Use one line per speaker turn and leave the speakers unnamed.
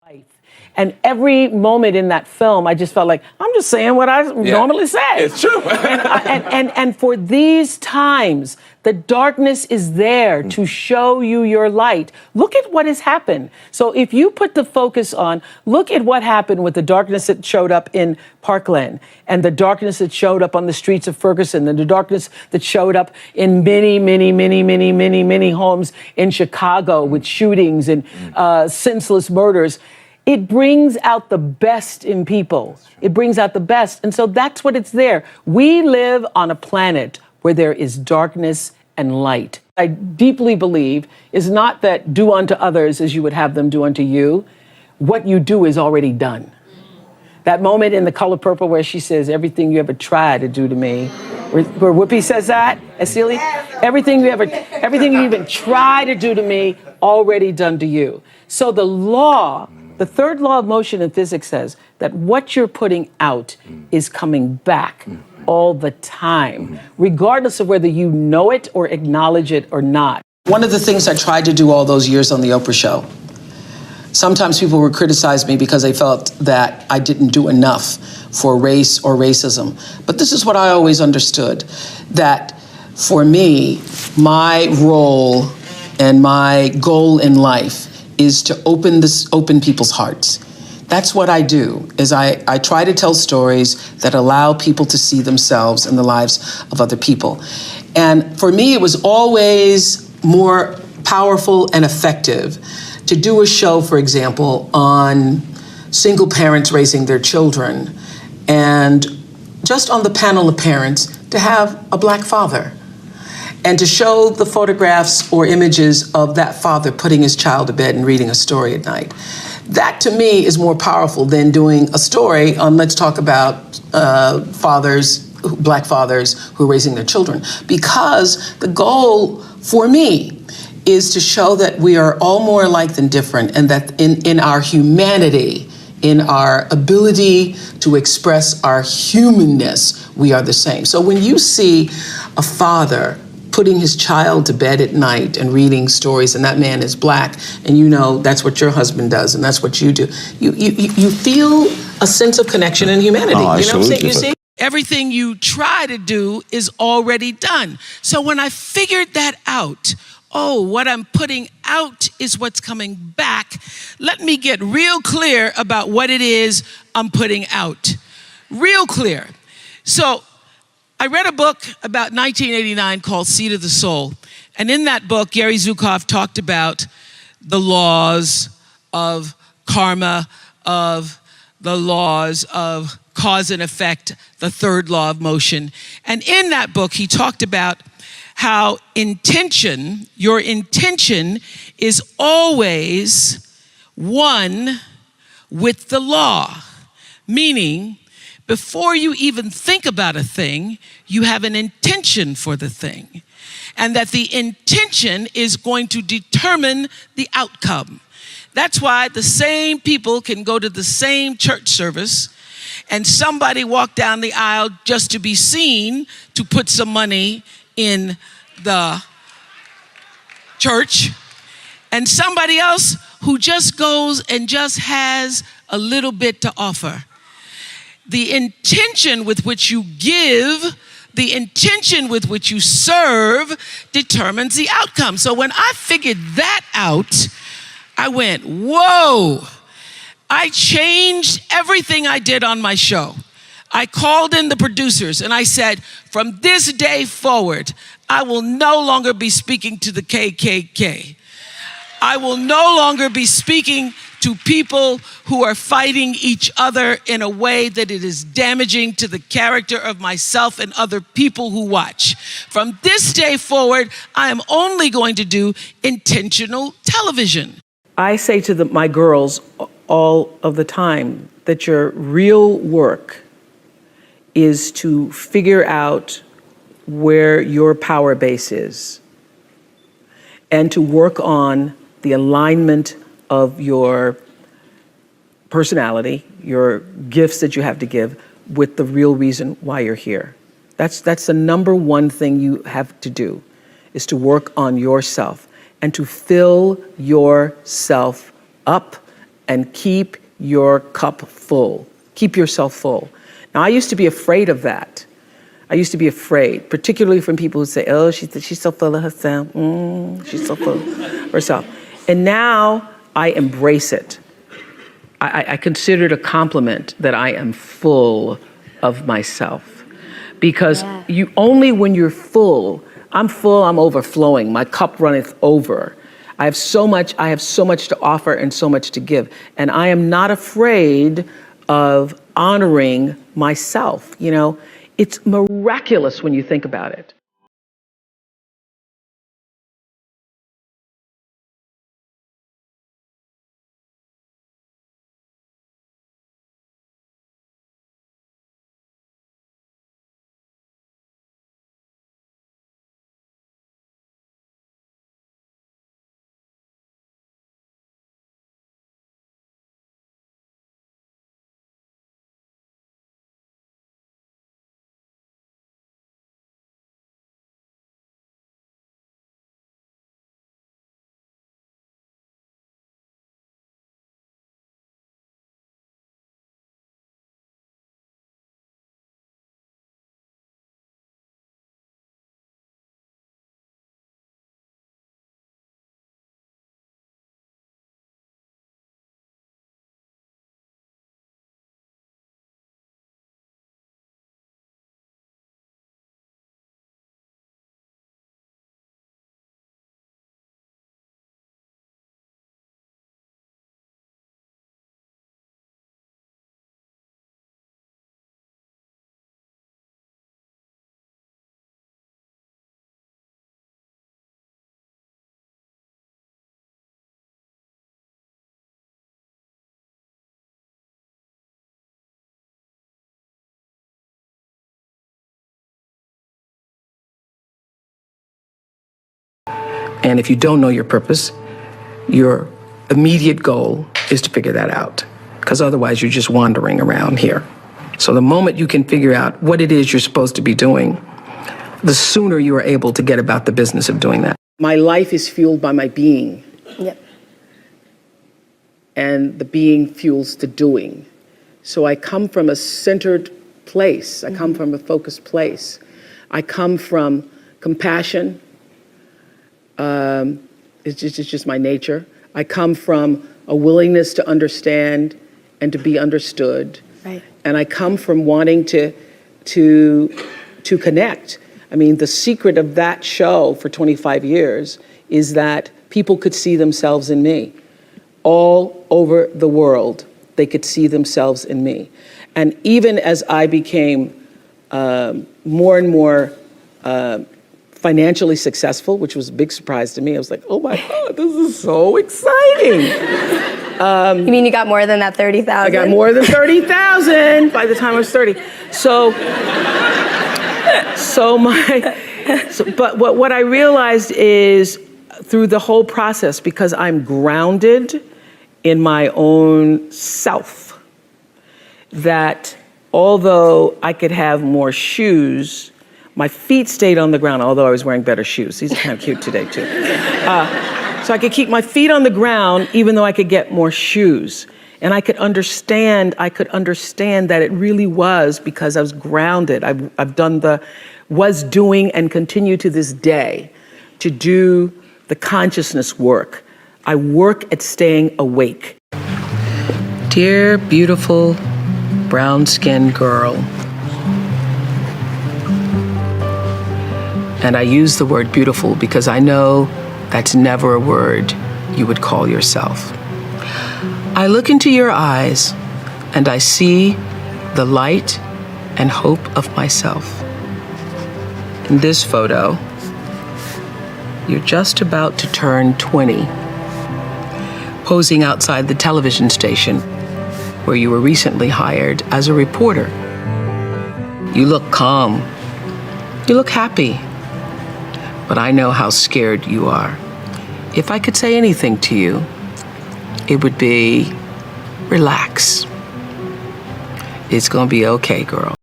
life. And every moment in that film, I just felt like, I'm just saying what I normally say.
It's true.
and for these times, the darkness is there to show you your light. Look at what has happened. So if you put the focus on, look at what happened with the darkness that showed up in Parkland, and the darkness that showed up on the streets of Ferguson, and the darkness that showed up in many homes in Chicago with shootings and senseless murders. It brings out the best in people. It brings out the best. And so that's what it's there. We live on a planet where there is darkness and light. I deeply believe is not that do unto others as you would have them do unto you. What you do is already done. That moment in The Color Purple where she says, everything you ever tried to do to me, where Whoopi says that, Celia, everything you even try to do to me, already done to you. So the third law of motion in physics says that what you're putting out is coming back all the time, regardless of whether you know it or acknowledge it or not. One of the things I tried to do all those years on the Oprah show, sometimes people would criticize me because they felt that I didn't do enough for race or racism. But this is what I always understood, that for me, my role and my goal in life is to open people's hearts. That's what I do, is I try to tell stories that allow people to see themselves in the lives of other people. And for me, it was always more powerful and effective to do a show, for example, on single parents raising their children, and just on the panel of parents, to have a Black father, and to show the photographs or images of that father putting his child to bed and reading a story at night. That, to me, is more powerful than doing a story on, let's talk about Black fathers who are raising their children. Because the goal, for me, is to show that we are all more alike than different, and that in our humanity, in our ability to express our humanness, we are the same. So when you see a father putting his child to bed at night and reading stories, and that man is Black, and you know that's what your husband does, and that's what you do, you feel a sense of connection and humanity. You know what I'm saying? You see? Everything you try to do is already done. So when I figured that out, what I'm putting out is what's coming back, let me get real clear about what it is I'm putting out. Real clear. So I read a book about 1989 called Seed of the Soul. And in that book, Gary Zukav talked about the laws of karma, of the laws of cause and effect, the third law of motion. And in that book, he talked about how your intention is always one with the law. Meaning, before you even think about a thing, you have an intention for the thing. And that the intention is going to determine the outcome. That's why the same people can go to the same church service and somebody walk down the aisle just to be seen to put some money in the church, and somebody else who just goes and just has a little bit to offer. The intention with which you give, the intention with which you serve determines the outcome. So when I figured that out, I went, whoa. I changed everything I did on my show. I called in the producers and I said, from this day forward, I will no longer be speaking to the KKK. I will no longer be speaking to people who are fighting each other in a way that it is damaging to the character of myself and other people who watch. From this day forward, I am only going to do intentional television. I say to my girls all of the time that your real work is to figure out where your power base is and to work on the alignment of your personality, your gifts that you have to give, with the real reason why you're here. That's the number one thing you have to do, is to work on yourself and to fill yourself up and keep your cup full. Keep yourself full. Now, I used to be afraid of that. I used to be afraid, particularly from people who say, oh, she's so full of herself. She's so full of herself. And now I embrace it. I consider it a compliment that I am full of myself. Because you only when you're full, I'm full, I'm overflowing, my cup runneth over. I have so much to offer and so much to give. And I am not afraid of honoring myself. You know, it's miraculous when you think about it. And if you don't know your purpose, your immediate goal is to figure that out, because otherwise you're just wandering around here. So the moment you can figure out what it is you're supposed to be doing, the sooner you are able to get about the business of doing that. My life is fueled by my being.
Yep.
And the being fuels the doing. So I come from a centered place. I come from a focused place. I come from compassion. It's just my nature. I come from a willingness to understand and to be understood.
Right.
And I come from wanting to connect. I mean, the secret of that show for 25 years is that people could see themselves in me. All over the world, they could see themselves in me. And even as I became more and more financially successful, which was a big surprise to me, I was like, oh my God, this is so exciting.
You mean you got more than that 30,000?
I got more than 30,000 by the time I was 30. But what I realized is through the whole process, because I'm grounded in my own self, that although I could have more shoes, my feet stayed on the ground, although I was wearing better shoes. These are kind of cute today, too. So I could keep my feet on the ground, even though I could get more shoes. And I could understand that it really was because I was grounded. I've done was doing and continue to this day to do the consciousness work. I work at staying awake. Dear, beautiful, brown-skinned girl. And I use the word beautiful because I know that's never a word you would call yourself. I look into your eyes and I see the light and hope of myself. In this photo, you're just about to turn 20, posing outside the television station where you were recently hired as a reporter. You look calm. You look happy. But I know how scared you are. If I could say anything to you, it would be, relax. It's gonna be okay, girl.